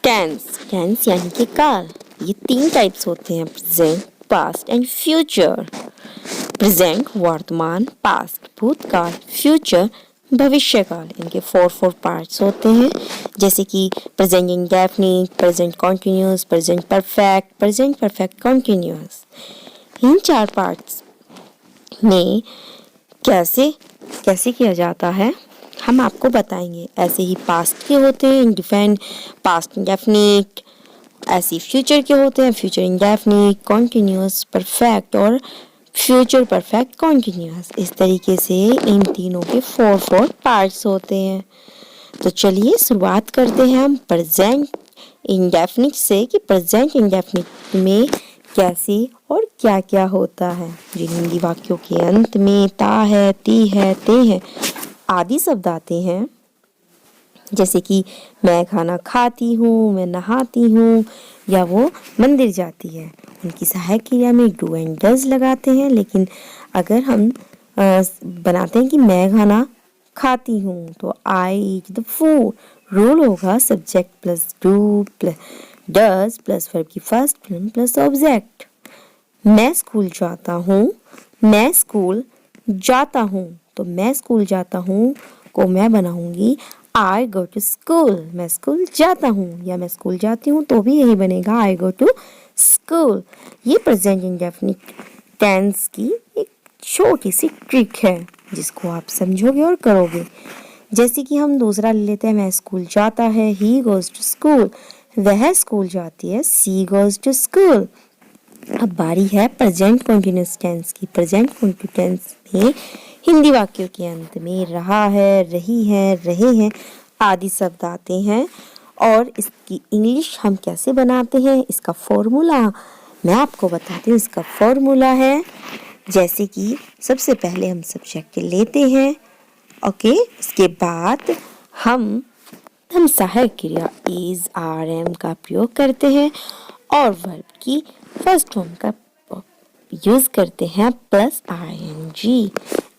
Tense यानी कि काल। ये 3 टाइप्स होते हैं, present, past and future. Present वर्तमान, पास्ट भूतकाल, फ्यूचर भविष्यकाल। इनके 4 पार्ट्स होते हैं, जैसे कि present indefinite, present continuous, present perfect continuous. इन 4 पार्ट्स में कैसे कैसे किया जाता है हम आपको बताएंगे। ऐसे ही पास्ट के होते हैं इंडिफिनिट, पास्ट इंडेफिनिट। ऐसे फ्यूचर के होते हैं फ्यूचर इंडेफिनिट, कॉन्टिन्यूस, परफेक्ट और फ्यूचर परफेक्ट कॉन्टिन्यूस। इस तरीके से इन तीनों के 4 पार्ट्स होते हैं। तो चलिए शुरुआत करते हैं हम प्रेजेंट इंडेफिनिट से कि प्रेजेंट इंडेफिनिट में कैसे और क्या क्या होता है। जिन हिंदी वाक्यों के अंत में ता है, ती है, ते है आदि शब्द आते हैं, जैसे कि मैं खाना खाती हूँ, मैं नहाती हूँ या वो मंदिर जाती है। उनकी सहायक क्रिया में डू एंड डज लगाते हैं, लेकिन अगर हम बनाते हैं कि मैं खाना खाती हूँ तो आई ईट द फूड, रूल होगा subject plus do plus does plus verb की फर्स्ट फॉर्म प्लस ऑब्जेक्ट। मैं स्कूल जाता हूँ, मैं स्कूल जाता हूँ, तो मैं स्कूल जाता हूँ को मैं बनाऊंगी आई गो टू स्कूल। मैं स्कूल जाता हूँ या मैं स्कूल जाती हूँ तो भी यही बनेगा आई गो टू स्कूल। ये प्रेजेंट इंडेफिनिट टेंस की एक छोटी सी ट्रिक है जिसको आप समझोगे और करोगे। जैसे कि हम दूसरा ले लेते हैं, मैं स्कूल जाता है, ही गोज टू स्कूल, वह स्कूल जाती है, सी गोज टू स्कूल। अब बारी है प्रेजेंट कंटीन्यूअस टेंस की। प्रेजेंट कंटीन्यूअस टेंस में हिंदी वाक्यों के अंत में रहा है, रही है, रहे हैं आदि शब्द आते हैं। और इसकी इंग्लिश हम कैसे बनाते हैं, इसका फॉर्मूला मैं आपको बताती हूँ। इसका फॉर्मूला है, जैसे कि सबसे पहले हम सब्जेक्ट लेते हैं, ओके। इसके बाद हम सहायक क्रिया इज, आर, एम का प्रयोग करते हैं और वर्ब की फर्स्ट फॉर्म का यूज करते हैं plus ING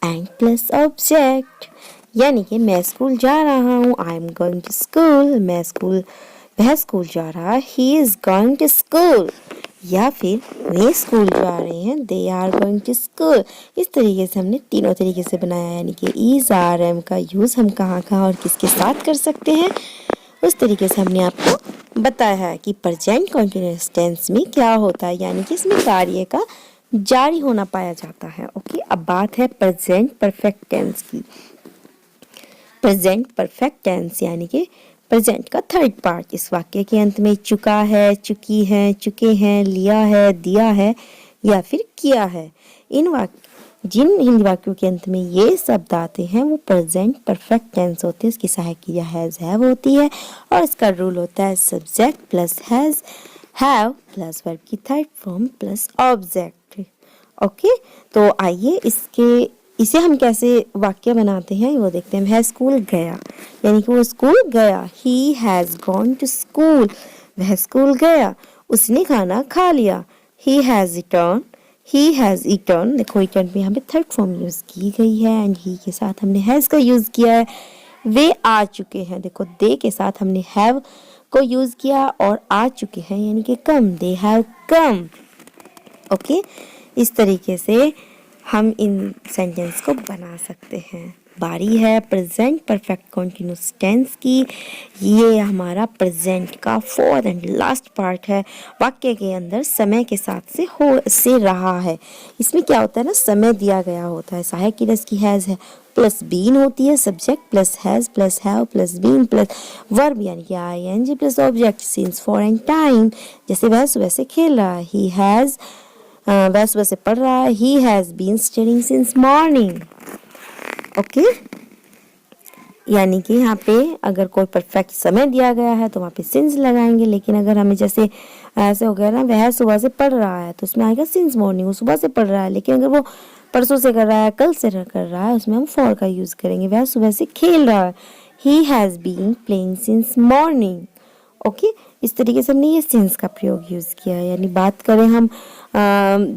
and plus object. यानी कि मैं स्कूल जा रहा हूँ, I am going to school. वह स्कूल जा रहा है, he is going to school. या फिर वे स्कूल जा रहे हैं, they are going to school. इस तरीके से हमने तीनों तरीके से बनाया, यानी कि इज, आर, एम का यूज हम कहाँ कहाँ और किसके साथ कर सकते हैं, उस तरीके से हमने आपको बताया है कि प्रेजेंट कंटीन्यूअस टेंस में क्या होता है, यानी कि इसमें कार्य का जारी होना पाया जाता है। ओके, अब बात है प्रेजेंट परफेक्ट टेंस की। प्रेजेंट परफेक्ट टेंस यानी कि प्रेजेंट का 3rd पार्ट। इस वाक्य के अंत में चुका है, चुकी है, चुके हैं, लिया है, दिया है या फिर किया है। जिन हिंदी वाक्यों के अंत में ये शब्द आते हैं वो प्रेजेंट परफेक्ट टेंस होते हैं। इसकी सहायक क्रिया हैव होती है और इसका रूल होता है subject plus have plus verb की 3rd form plus object. Okay, तो आइए इसे हम कैसे वाक्य बनाते हैं वो देखते हैं। वह स्कूल गया, यानी कि वो स्कूल गया, he has gone to school, वह स्कूल गया। उसने खाना खा लिया, ही हैज ईटन। देखो ईटन में यहाँ पे 3rd फॉर्म यूज की गई है एंड ही के साथ हमने हैज का यूज किया है। वे आ चुके हैं, देखो दे के साथ हमने हैव को यूज किया और आ चुके हैं यानी कि कम, दे हैव कम। ओके, इस तरीके से हम इन सेंटेंस को बना सकते हैं। बारी है प्रेजेंट परफेक्ट कंटीन्यूअस टेंस की। ये हमारा प्रेजेंट का 4th एंड लास्ट पार्ट है। वाक्य के अंदर समय के साथ से रहा है। इसमें क्या होता है ना, समय दिया गया होता है। सहायक क्रिया की हैज है प्लस बीन होती है, subject plus has plus have plus been plus verb यानी कि ING plus object since, for and time. जैसे वह सुबह से खेल रहा है, ही हैज, वह सुबह से पढ़ रहा है, he has been studying since morning. Okay, यानी कि यहाँ पे अगर कोई परफेक्ट समय दिया गया है तो वहाँ पे सिंस लगाएंगे, लेकिन अगर हमें जैसे ऐसे हो गया ना, वह सुबह से पढ़ रहा है तो उसमें आएगा सिंस मॉर्निंग, वो सुबह से पढ़ रहा है। लेकिन अगर वो परसों से कर रहा है, कल से कर रहा है, उसमें हम फॉर का यूज करेंगे। वह सुबह से खेल रहा है, he has been playing since morning. Okay, इस तरीके से हमने ये सिंस का प्रयोग यूज किया है। यानी बात करें हम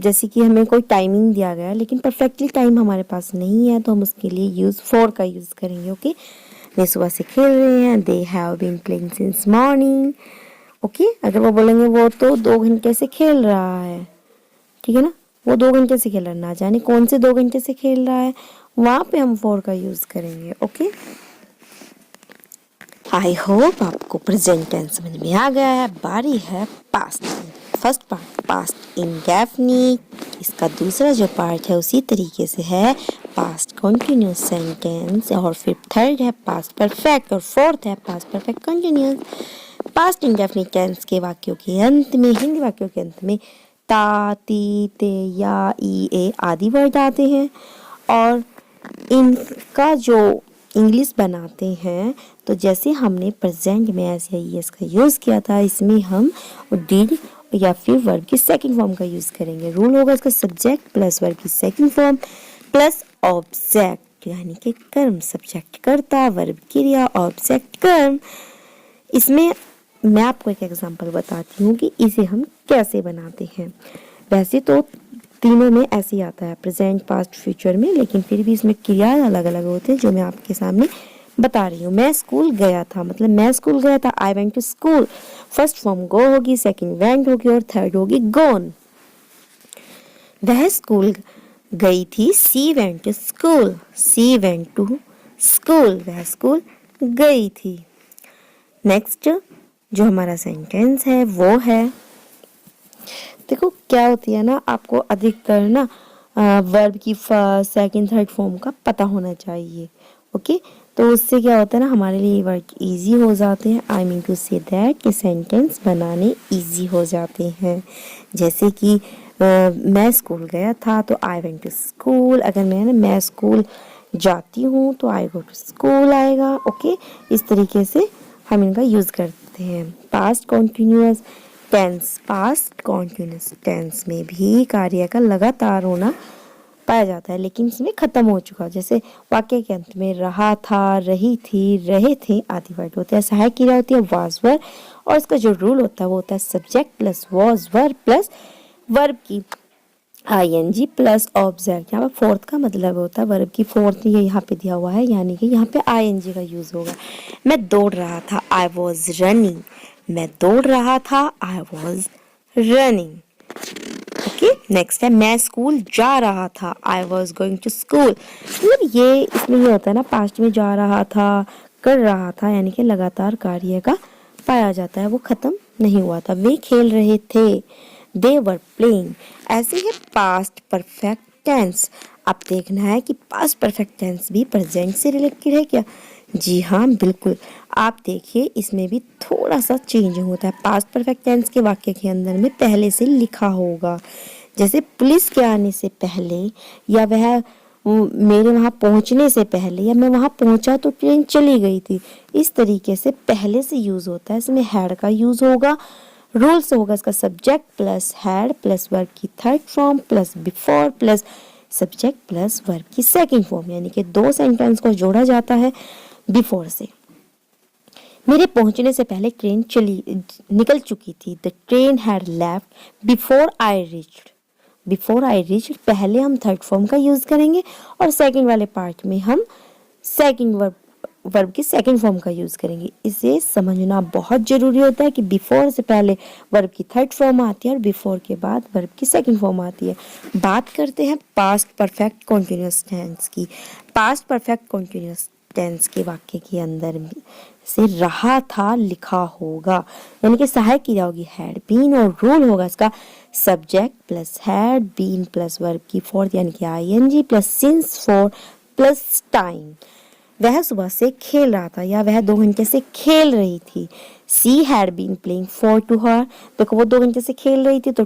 जैसे कि हमें कोई टाइमिंग दिया गया है लेकिन परफेक्टली टाइम हमारे पास नहीं है तो हम उसके लिए यूज फॉर का यूज करेंगे। ओके, वे सुबह से खेल रहे हैं, they have been playing since morning. Okay, अगर वो बोलेंगे वो तो 2 घंटे से खेल रहा है, ठीक है ना, वो 2 घंटे से खेल रहा है, ना जाने कौन से 2 घंटे से खेल रहा है, वहां पे हम फॉर का यूज करेंगे। ओके, आई होप आपको प्रेजेंट टेंस समझ में आ गया है। बारी है past. First part past indefinite, इसका दूसरा जो पार्ट है उसी तरीके से है पास्ट कंटिन्यूअस सेंटेंस, और फिर थर्ड है पास्ट परफेक्ट, और फोर्थ है past perfect continuous. Past indefinite tense के वाक्यों के अंत में, हिंदी वाक्यों के अंत में ता, ती, ते, या, ई, ए आदि वर्ड आते हैं, और इनका जो इंग्लिश बनाते हैं तो जैसे हमने प्रेजेंट में एस या ईएस का यूज़ किया था, इसमें हम डिड या फिर वर्ब की सेकंड फॉर्म का यूज़ करेंगे। रूल होगा इसका सब्जेक्ट प्लस वर्ब की सेकंड फॉर्म प्लस ऑब्जेक्ट, यानी कि कर्म, सब्जेक्ट कर्ता, वर्ब क्रिया, ऑब्जेक्ट कर्म। इसमें मैं आपको एक एग्जांपल बताती हूँ कि इसे हम कैसे बनाते हैं। वैसे तो तीनों में ऐसे ही आता है, प्रेजेंट पास्ट फ्यूचर में, लेकिन फिर भी इसमें क्रिया अलग अलग होते हैं जो मैं आपके सामने बता रही हूँ। मैं स्कूल गया था, मतलब मैं स्कूल गया था, I went to school. First form go होगी, सेकंड वेंट होगी, और थर्ड होगी गोन। वह स्कूल गई थी, she went to school, she went to school, वह स्कूल गई थी। नेक्स्ट जो हमारा सेंटेंस है वो है, देखो क्या होती है ना, आपको अधिकतर ना वर्ब की फर्स्ट सेकंड थर्ड फॉर्म का पता होना चाहिए। ओके, तो उससे क्या होता है ना, हमारे लिए वर्क इजी हो जाते हैं। I mean to say that कि सेंटेंस बनाने इजी हो जाते हैं। जैसे कि मैं स्कूल गया था तो आई वेंट टू स्कूल, अगर मैं स्कूल जाती हूँ तो आई गो टू स्कूल आएगा। ओके, इस तरीके से हम इनका यूज़ करते हैं। Past continuous tense, past continuous tense में भी कार्य का लगातार होना पाया जाता है, लेकिन इसमें खत्म हो चुका। जैसे वाक्य के अंत में रहा था, रही थी, रहे थे आदि वर्ड होते हैं। सहायक क्रिया होती है वाज वर, और इसका जो रूल होता है वो होता है subject plus was were plus verb की आईएनजी प्लस ऑब्जेक्ट। यहाँ पर फोर्थ का मतलब होता है वर्ब की फोर्थ, ये यहाँ पे दिया हुआ है, यानी कि यहाँ पे आईएनजी का यूज होगा। मैं दौड़ रहा था, आई वॉज रनिंग, मैं दौड़ रहा था, I was running. Okay, next है मैं स्कूल जा रहा था, I was going to school. मतलब ये इसमें ये होता है ना, पास्ट में जा रहा था, कर रहा था, यानी कि लगातार कार्य का पाया जाता है, वो खत्म नहीं हुआ था। वे खेल रहे थे, दे वर प्लेइंग। ऐसे है पास्ट परफेक्ट टेंस। अब देखना है कि पास्ट परफेक्ट टेंस भी प्रेजेंट से रिलेटेड है क्या। जी हाँ, बिल्कुल। आप देखिए इसमें भी थोड़ा सा चेंज होता है। पास्ट परफेक्ट टेंस के वाक्य के अंदर में पहले से लिखा होगा, जैसे पुलिस के आने से पहले, या वह मेरे वहाँ पहुँचने से पहले, या मैं वहाँ पहुँचा तो ट्रेन चली गई थी। इस तरीके से पहले से यूज़ होता है। इसमें हैड का यूज़ होगा। रूल्स होगा इसका subject plus had plus verb की third form plus before plus subject plus verb की सेकंड फॉर्म, यानी कि 2 सेंटेंस को जोड़ा जाता है बिफोर से। मेरे पहुंचने से पहले ट्रेन निकल चुकी थी। The train had left before I reached. Before I reached पहले हम थर्ड फॉर्म का यूज करेंगे, और सेकंड वाले पार्ट में हम सेकंड वर्ब की सेकंड फॉर्म का यूज करेंगे। इसे समझना बहुत जरूरी होता है कि बिफोर से पहले वर्ब की थर्ड फॉर्म आती है और बिफोर के बाद वर्ब की सेकंड फॉर्म आती है। बात करते हैं पास्ट परफेक्ट कॉन्टिन्यूअस टेंस की। पास्ट परफेक्ट कॉन्टिन्यूअस टेंस के वाक्य के अंदर से रहा था लिखा होगा, यानी कि सहायक क्रिया होगी हैड बीन, और रूल होगा इसका subject plus had been plus verb की फोर्थ, यानी कि ING plus since for plus time. वह सुबह से खेल रहा था, या वह 2 घंटे से खेल रही थी। She had been playing for two hour. देखो वो 2 घंटे से खेल रही थी तो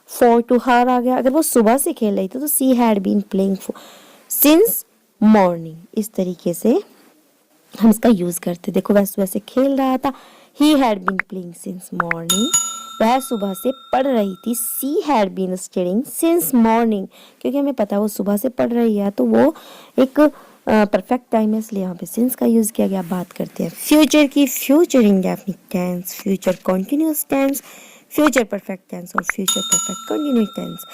फॉर टू हर आ गया। अगर वो सुबह से खेल रही थी तो she had been playing since morning. इस तरीके से हम इसका यूज करते। देखो वह सुबह से खेल रहा था, he had been playing since morning. वह सुबह से पढ़ रही थी, she had been studying since morning. क्योंकि हमें पता है वो सुबह से पढ़ रही है तो वो एक परफेक्ट टाइम है, इसलिए यहाँ पे सिंस का यूज किया गया। बात करते हैं फ्यूचर की। Future indefinite tense, future continuous tense, future perfect tense और फ्यूचर परफेक्ट कंटिन्यूअस टेंस।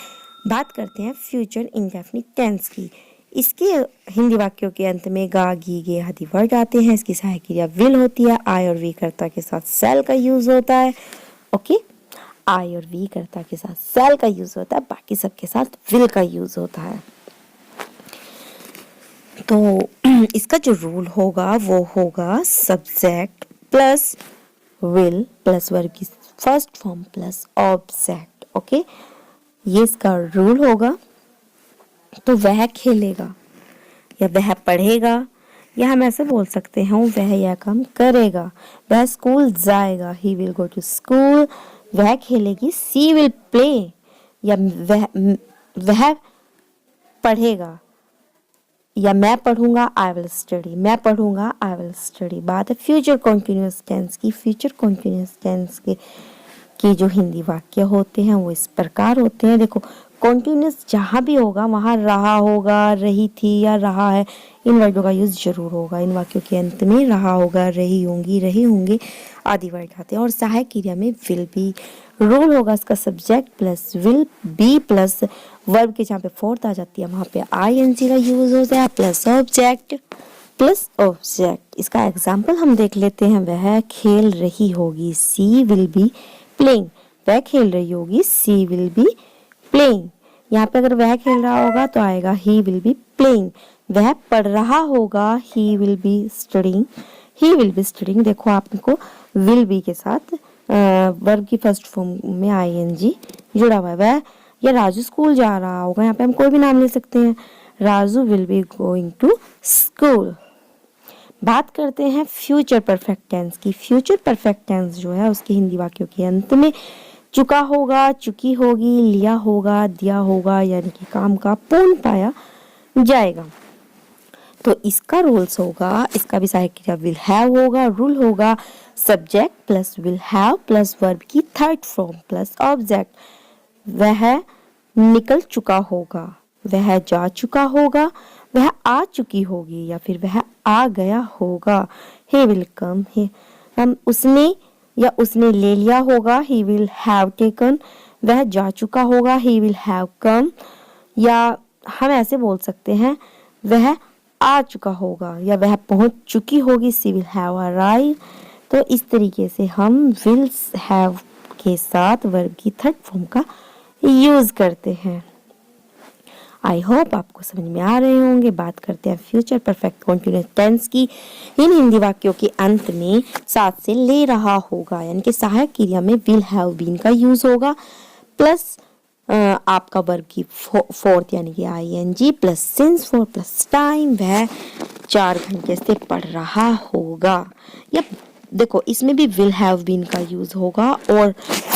बात करते हैं फ्यूचर इंडेफिनिट टेंस की। इसके हिंदी वाक्यों के अंत में गा गी गे आदि वर्ड आते हैं। इसकी सहायक क्रिया विल होती है। आई और वी कर्ता के साथ सेल का यूज होता है। ओके, आई और वी कर्ता के साथ सेल का यूज होता है, बाकी सबके साथ विल का यूज होता है। तो इसका जो रूल होगा वो होगा subject plus will plus verb की first form plus object. Okay, ये इसका रूल होगा। तो वह खेलेगा या वह पढ़ेगा, या हम ऐसे बोल सकते हैं वह यह काम करेगा। वह स्कूल जाएगा, he will go to school. वह खेलेगी, सी विल प्ले, या वह पढ़ेगा, या मैं पढ़ूंगा, आई विल स्टडी। मैं पढ़ूंगा, आई विल स्टडी। बात है फ्यूचर कॉन्टिन्यूअस टेंस की। फ्यूचर कॉन्टिन्यूअस टेंस के जो हिंदी वाक्य होते हैं वो इस प्रकार होते हैं। देखो, कॉन्टिन्यूअस जहाँ भी होगा वहाँ रहा होगा, रही थी या रहा है, इन वर्डों का यूज जरूर होगा। इन वाक्यों के अंत में रहा होगा, रही होंगी, रहे होंगे आदि वर्ड आते हैं। और सहायक क्रिया में विल बी। रूल होगा इसका subject plus will be plus verb के जहाँ पे फोर्थ आ जाती है वहाँ पे आईएनजी का यूज होता है प्लस ऑब्जेक्ट प्लस ऑब्जेक्ट। इसका एग्जाम्पल हम देख लेते हैं। वह खेल रही होगी, सी विल बी प्लेइंग। वह खेल रही होगी, सी विल बी प्लेइंग। यहाँ पे अगर वह खेल रहा होगा तो आएगा ही विल बी प्लेइंग। वह पढ़ रहा होगा, he will be studying. He will be studying. देखो, आपको विल बी के साथ वर्ब की फर्स्ट फॉर्म में आईएनजी जुड़ा हुआ है। वह या राजू स्कूल जा रहा होगा, यहाँ पे हम कोई भी नाम ले सकते हैं। Raju will be going to school. बात करते हैं फ्यूचर परफेक्ट टेंस की। फ्यूचर परफेक्ट टेंस जो है उसके हिंदी वाक्यों के अंत में चुका होगा, चुकी होगी, लिया होगा, दिया होगा, यानी कि काम का पूर्ण पाया जाएगा। तो इसका रूल्स होगा, इसका भी सहायक क्रिया विल हैव होगा। रूल होगा subject plus will have plus verb की थर्ड फॉर्म प्लस ऑब्जेक्ट। वह निकल चुका होगा, वह जा चुका होगा, वह आ चुकी होगी, या फिर वह आ गया होगा। he will come, हम उसने या उसने ले लिया होगा, he will have taken। वह जा चुका होगा, he will have come। या हम ऐसे बोल सकते हैं वह आ चुका होगा, या वह पहुंच चुकी होगी, she will have arrived। तो इस तरीके से हम will have के साथ वर्ब की थर्ड फॉर्म का यूज करते हैं। आई होप आपको समझ में आ रहे होंगे। बात करते हैं फ्यूचर परफेक्ट कॉन्टिन्यूअस टेंस की। इन हिंदी वाक्यों के अंत में साथ से ले रहा होगा, यानी कि सहायक क्रिया में विल हैव बीन का यूज होगा प्लस आपका वर्ब की फोर्थ यानी कि ING plus since for plus time. वह 4 घंटे से पढ़ रहा होगा। या देखो, इसमें भी विल हैव बीन का यूज होगा, और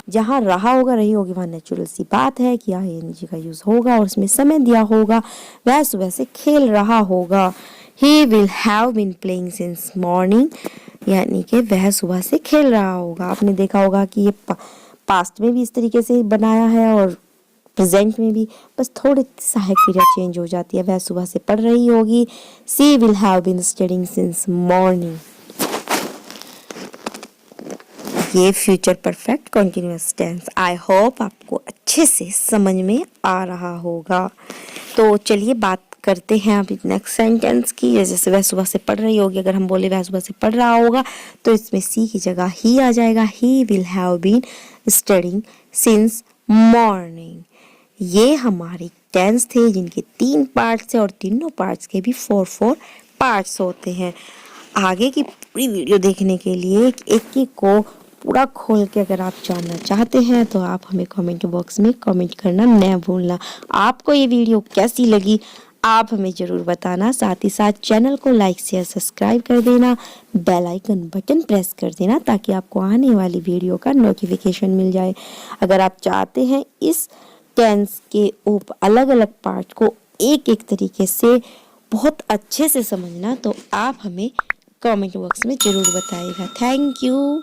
जहाँ रहा होगा, रही होगी, वहाँ नेचुरल सी बात है कि आईएनजी का यूज होगा और उसमें समय दिया होगा। वह सुबह से खेल रहा होगा। He will have been playing since morning, यानी कि वह सुबह से खेल रहा होगा। आपने देखा होगा कि ये पास्ट में भी इस तरीके से बनाया है और प्रेजेंट में भी, बस थोड़ी सहायक क्रिया चेंज हो जाती है। वह सुबह से पढ़ रही होगी, she will have been studying since morning. ये future perfect continuous tense. I hope आपको अच्छे से समझ में आ रहा होगा। तो चलिए बात करते हैं अभी नेक्स्ट सेंटेंस की। जैसे वह सुबह से पढ़ रही होगी, अगर हम बोले वह सुबह से पढ़ रहा होगा तो इसमें सी की जगह ही आ जाएगा। He will have been studying since morning. ये हमारी टेंस थे जिनके 3 पार्ट्स हैं और तीनों पार्ट्स के भी 4 पार्ट्स होते हैं। आगे की पूरी वीडियो देखने के लिए एक एक को पूरा खोल के अगर आप जानना चाहते हैं तो आप हमें कमेंट बॉक्स में कमेंट करना न भूलना। आपको ये वीडियो कैसी लगी आप हमें ज़रूर बताना। साथ ही साथ चैनल को लाइक शेयर सब्सक्राइब कर देना, बेल आइकन बटन प्रेस कर देना ताकि आपको आने वाली वीडियो का नोटिफिकेशन मिल जाए। अगर आप चाहते हैं इस टेंस के अलग अलग पार्ट को एक एक तरीके से बहुत अच्छे से समझना तो आप हमें कमेंट बॉक्स में जरूर बताइएगा। Thank you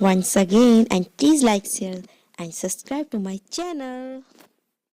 once again and please like, share and subscribe to my channel.